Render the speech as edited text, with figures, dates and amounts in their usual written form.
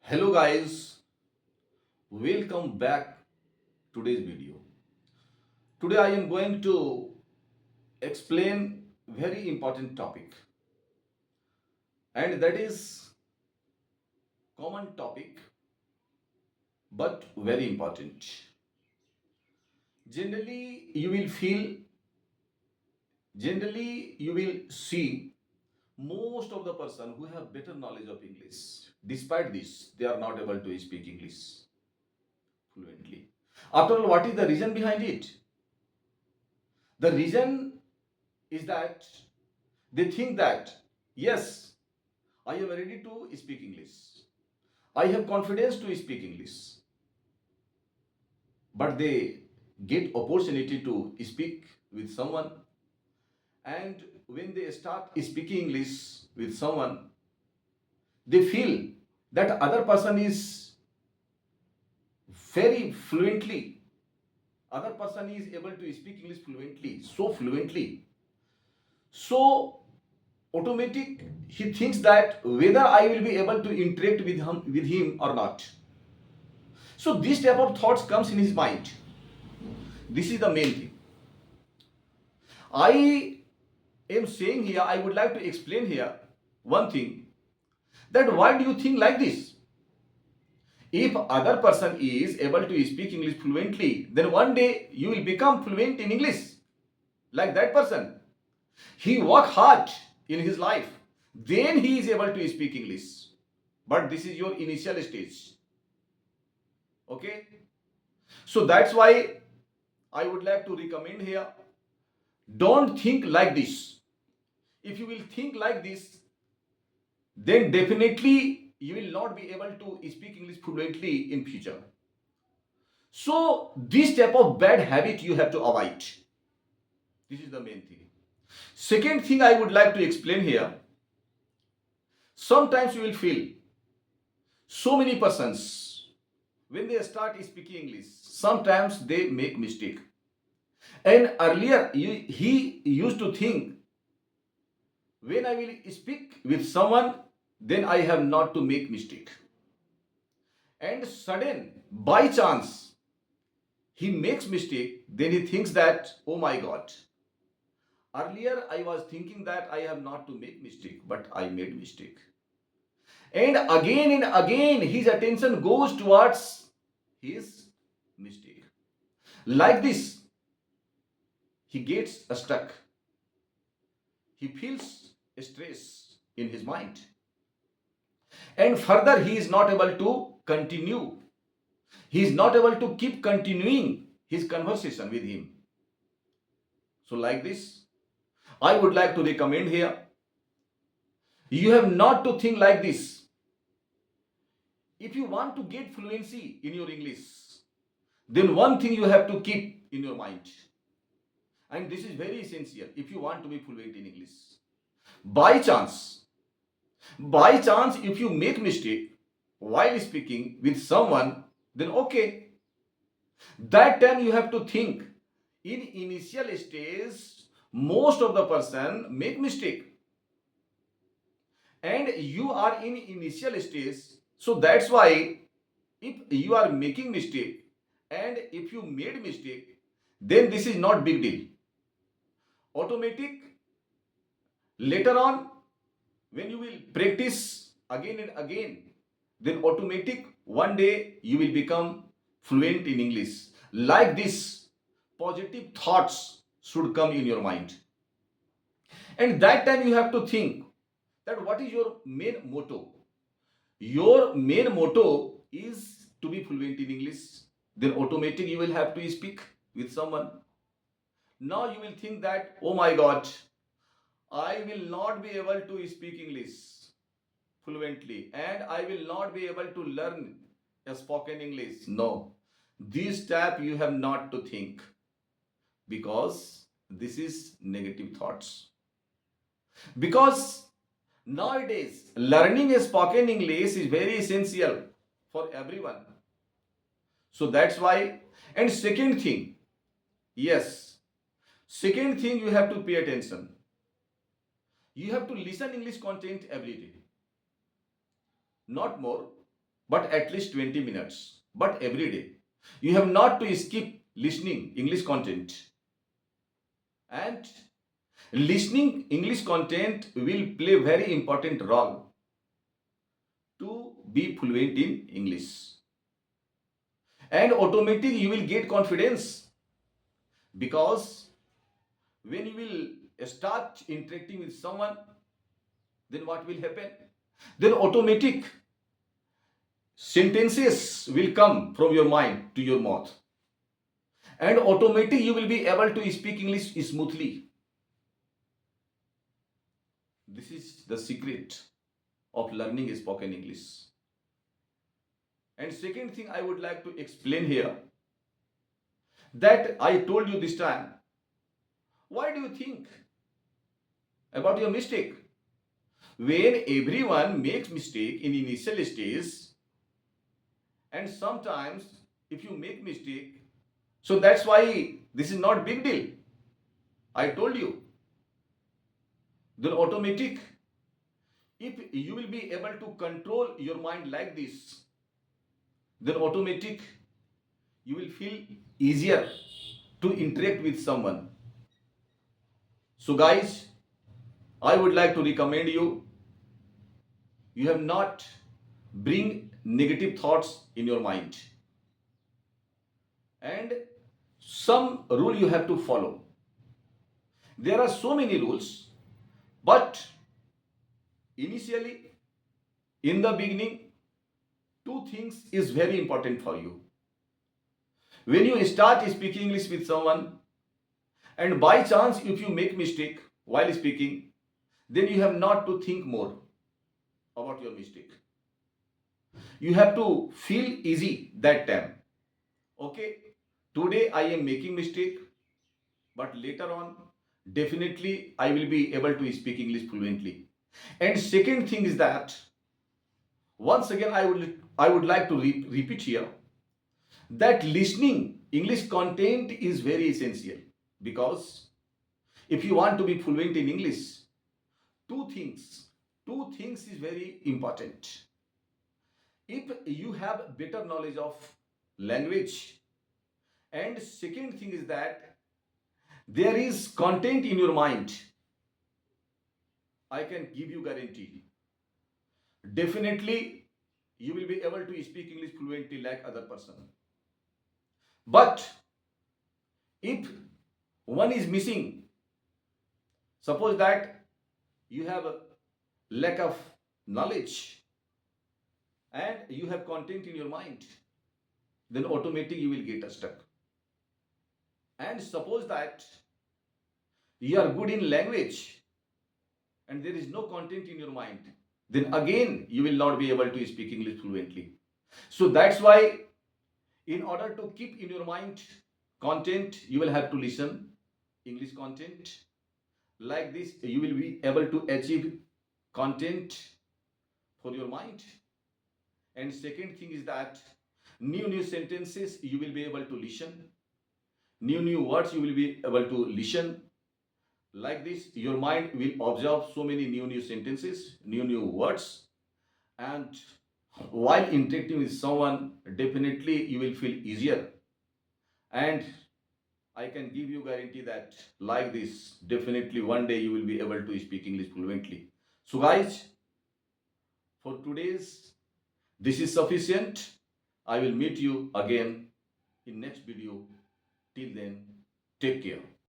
Hello guys, welcome back today's video. Today I am going to explain very important topic, and that is common topic but very important. Generally you will feel generally you will see most of the person who have better knowledge of English. Despite this, they are not able to speak English fluently. After all, what is the reason behind it? The reason is that they think that, yes, I am ready to speak English. I have confidence to speak English. But they get opportunity to speak with someone, and when they start speaking English with someone, they feel that other person is very fluently. Other person is able to speak English fluently, so fluently. So automatic he thinks that whether I will be able to interact with him or not. So this type of thoughts comes in his mind. This is the main thing. I am saying here, I would like to explain here one thing, that why do you think like this? If other person is able to speak English fluently, then one day you will become fluent in English like that person. He work hard in his life, then he is able to speak English. But this is your initial stage. Okay? So that's why I would like to recommend here, don't think like this. If you will think like this, then definitely you will not be able to speak English fluently in future. So this type of bad habit you have to avoid. This is the main thing. Second thing I would like to explain here, sometimes you will feel so many persons when they start speaking English, sometimes they make mistake. And earlier he used to think, when I will speak with someone, then I have not to make mistake. And sudden, by chance, he makes mistake, then he thinks that, oh my God, earlier I was thinking that I have not to make mistake, but I made mistake. And again, his attention goes towards his mistake. Like this, he gets stuck. He feels stress in his mind. And further, he is not able to continue. He is not able to keep continuing his conversation with him. So, like this, I would like to recommend here, you have not to think like this. If you want to get fluency in your English, then one thing you have to keep in your mind. And this is very essential if you want to be fluent in English. By chance, if you make mistake while speaking with someone, then okay, that time you have to think, in initial stage most of the person make mistake, and you are in initial stage. So that's why if you are making mistake and if you made mistake, then this is not big deal. Automatic, later on when you will practice again and again, then automatic one day you will become fluent in English. Like this, positive thoughts should come in your mind. And that time you have to think that what is your main motto. Your main motto is to be fluent in English, then automatic you will have to speak with someone. Now you will think that, oh my God, I will not be able to speak English fluently and I will not be able to learn a spoken English. No, this step you have not to think, because this is negative thoughts. Because nowadays learning a spoken English is very essential for everyone. So that's why. And second thing, yes, second thing you have to pay attention. You have to listen English content every day, not more. but at least 20 minutes, but every day. You have not to skip listening English content. And listening English content will play very important role to be fluent in English. And automatically you will get confidence, because when you will start interacting with someone, then what will happen? Then automatic sentences will come from your mind to your mouth, and automatically you will be able to speak English smoothly. This is the secret of learning spoken English. And second thing I would like to explain here, that I told you this time, why do you think about your mistake? When everyone makes mistake in initial stage, and sometimes if you make mistake, so that's why this is not big deal. I told you. Then automatic, if you will be able to control your mind like this, then automatic you will feel easier to interact with someone. So guys, I would like to recommend you have not bring negative thoughts in your mind, and some rule you have to follow. There are so many rules, but initially, in the beginning, two things is very important for you. When you start speaking English with someone, and by chance if you make mistake while speaking, then you have not to think more about your mistake. You have to feel easy that time. Okay, today I am making mistake, but later on, definitely I will be able to speak English fluently. And second thing is that, once again I would like to repeat here, that listening English content is very essential, because if you want to be fluent in English, two things, two things is very important. If you have better knowledge of language, and second thing is that there is content in your mind, I can give you guarantee, definitely you will be able to speak English fluently like other person. But if one is missing, suppose that you have a lack of knowledge and you have content in your mind, then automatically you will get stuck. And suppose that you are good in language and there is no content in your mind, then again you will not be able to speak English fluently. So that's why, in order to keep in your mind content, you will have to listen English content. Like this, you will be able to achieve content for your mind. And second thing is that new sentences you will be able to listen, new words you will be able to listen. Like this, your mind will observe so many new sentences, new words, and while interacting with someone, definitely you will feel easier. And I can give you guarantee that like this, definitely one day you will be able to speak English fluently. So guys, for today's, this is sufficient. I will meet you again in next video. Till then, take care.